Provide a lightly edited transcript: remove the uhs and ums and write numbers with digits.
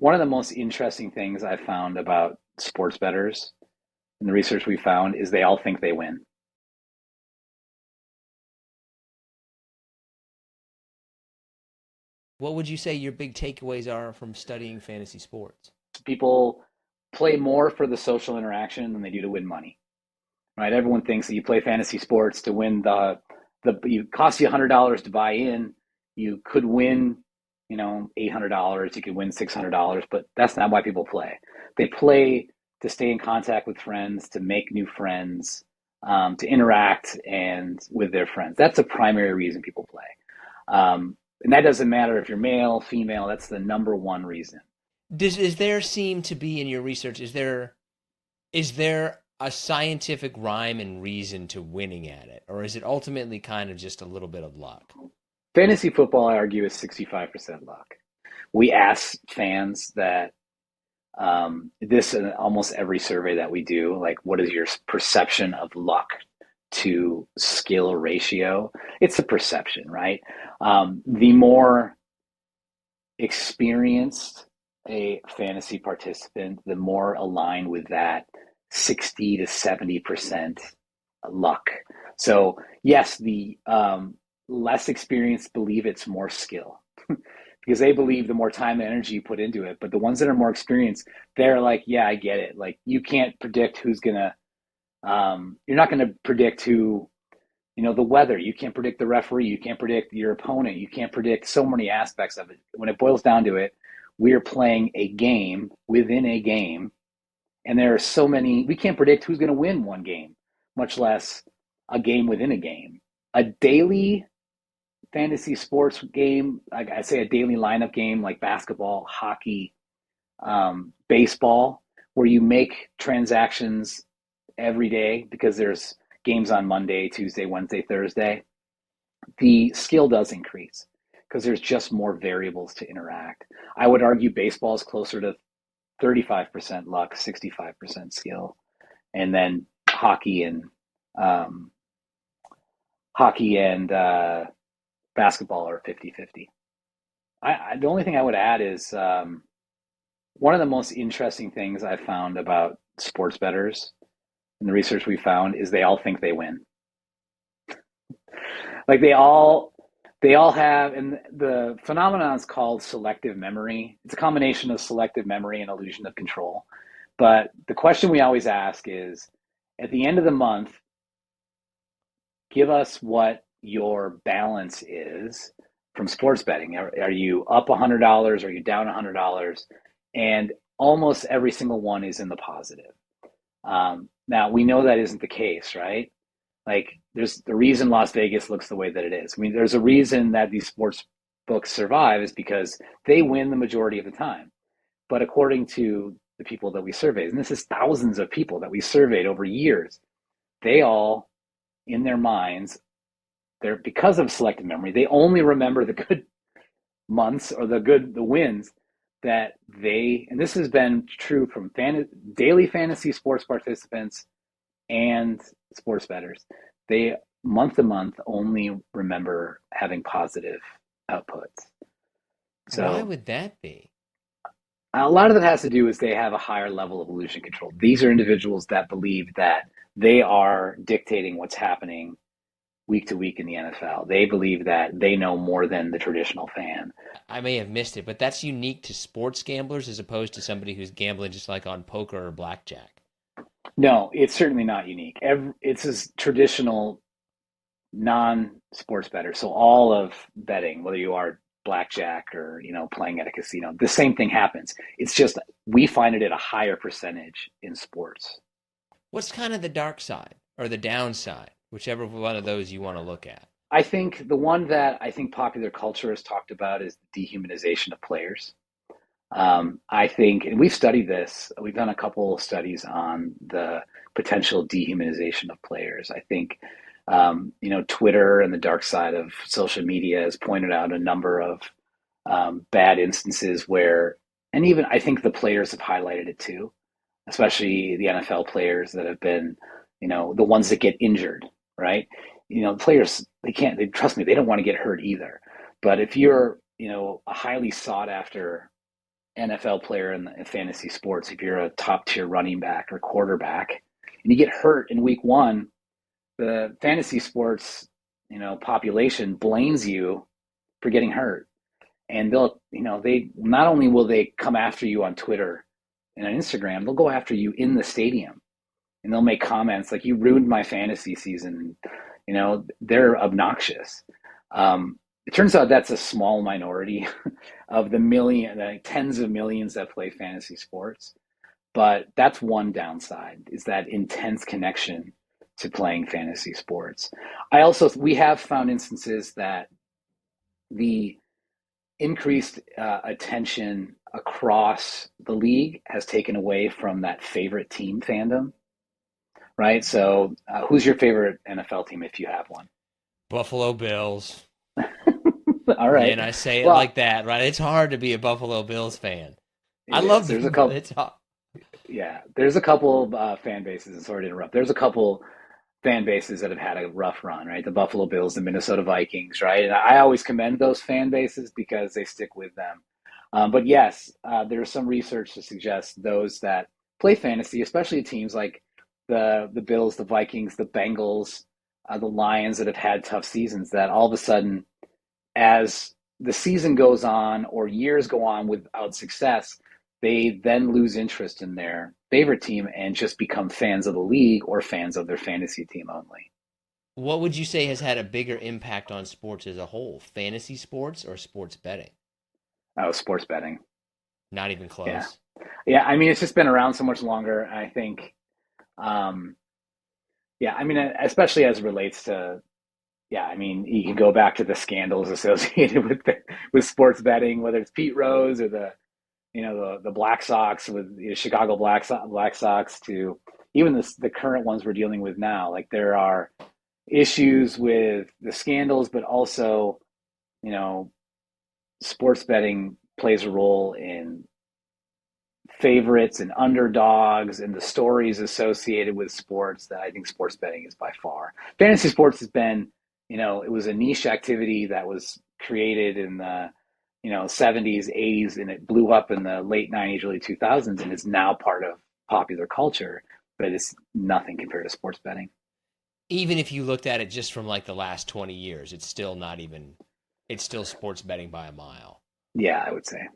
One of the most interesting things I've found about sports bettors and the research we found is they all think they win. What would you say your big takeaways are from studying fantasy sports? People play more for the social interaction than they do to win money, right? Everyone thinks that you play fantasy sports to win the you cost you $100 to buy in. You could win, $800. You could win $600, but that's not why people play. They play to stay in contact with friends, to make new friends, to interact and with their friends. That's the primary reason people play. And that doesn't matter if you're male, female. That's the number one reason. Is there seem to be in your research, is there a scientific rhyme and reason to winning at it? Or is it ultimately kind of just a little bit of luck? Fantasy football, I argue, is 65% luck. We ask fans that this in almost every survey that we do, like, what is your perception of luck to skill ratio? It's a perception, right? The more experienced a fantasy participant, the more aligned with that 60 to 70% luck. So, yes, the less experienced believe it's more skill because they believe the more time and energy you put into it. But the ones that are more experienced, they're like, yeah, I get it. Like, you can't predict who's going to, you're not going to predict who, the weather. You can't predict the referee. You can't predict your opponent. You can't predict so many aspects of it. When it boils down to it, we are playing a game within a game. And there are so many, we can't predict who's going to win one game, much less a game within a game. A daily fantasy sports game, like I say, a daily lineup game like basketball, hockey, baseball, where you make transactions every day because there's games on Monday, Tuesday, Wednesday, Thursday, the skill does increase because there's just more variables to interact. I would argue baseball is closer to 35% luck, 65% skill, and then um, hockey and basketball are 50-50. The only thing I would add is one of the most interesting things I've found about sports bettors and the research we found is they all think they win. Like they all have, and the phenomenon is called selective memory. It's a combination of selective memory and illusion of control. But the question we always ask is, at the end of the month, give us what your balance is from sports betting. Are you up $100? Are you down $100? And almost every single one is in the positive. Now, we know that isn't the case, right? Like, there's the reason Las Vegas looks the way that it is. I mean, there's a reason that these sports books survive is because they win the majority of the time. But according to the people that we surveyed, and this is thousands of people that we surveyed over years, they all, in their minds, they're because of selective memory, they only remember the good months or the wins that they, and this has been true from daily fantasy sports participants and sports bettors. They month to month only remember having positive outputs. Why So would that be? a lot of it has to do is they have a higher level of illusion control. These are individuals that believe that they are dictating what's happening week to week in the NFL. They believe that they know more than the traditional fan. I may have missed it, but that's unique to sports gamblers as opposed to somebody who's gambling just like on poker or blackjack. No, it's certainly not unique. It's a traditional non-sports better. So all of betting, whether you are blackjack or playing at a casino, the same thing happens. It's just we find it at a higher percentage in sports. What's kind of the dark side or the downside, whichever one of those you want to look at? I think the one that I think popular culture has talked about is the dehumanization of players. I think, and we've studied this, we've done a couple of studies on the potential dehumanization of players. I think, Twitter and the dark side of social media has pointed out a number of bad instances where, and even I think the players have highlighted it too, especially the NFL players that have been, the ones that get injured, right? Players, they trust me, they don't want to get hurt either. But if you're, a highly sought after NFL player in fantasy sports, if you're a top tier running back or quarterback, and you get hurt in week one, the fantasy sports, population blames you for getting hurt. And they not only will they come after you on Twitter and on Instagram, they'll go after you in the stadium, and they'll make comments like, "You ruined my fantasy season." They're obnoxious. It turns out that's a small minority of the tens of millions that play fantasy sports. But that's one downside, is that intense connection to playing fantasy sports. We have found instances that the increased attention across the league has taken away from that favorite team fandom, right? So, who's your favorite NFL team if you have one? Buffalo Bills. All right. And I say it Well, like that, right? It's hard to be a Buffalo Bills fan. I it is. love There's a them, but couple. it's hard. Yeah, there's a couple of fan bases. And sorry to interrupt. There's a couple fan bases that have had a rough run, right? The Buffalo Bills, the Minnesota Vikings, right? And I always commend those fan bases because they stick with them. But yes, there's some research to suggest those that play fantasy, especially teams like the Bills, the Vikings, the Bengals, the Lions that have had tough seasons, that all of a sudden, as the season goes on or years go on without success, they then lose interest in their favorite team and just become fans of the league or fans of their fantasy team only. What would you say has had a bigger impact on sports as a whole? Fantasy sports or sports betting? Oh, sports betting. Not even Yeah. close. Yeah. I mean, it's just been around so much longer. I think, um, yeah, I mean, especially as it relates to, yeah, I mean, you can go back to the scandals associated with sports betting, whether it's Pete Rose or the Black Sox with Chicago Black Sox, to even the current ones we're dealing with now. Like, there are issues with the scandals, but also, you know, sports betting plays a role in favorites and underdogs and the stories associated with sports, that I think sports betting is by far. Fantasy sports has been, it was a niche activity that was created in the, 70s, 80s, and it blew up in the late 90s, early 2000s, and is now part of popular culture, but it's nothing compared to sports betting. Even if you looked at it just from like the last 20 years, it's still sports betting by a mile. Yeah, I would say.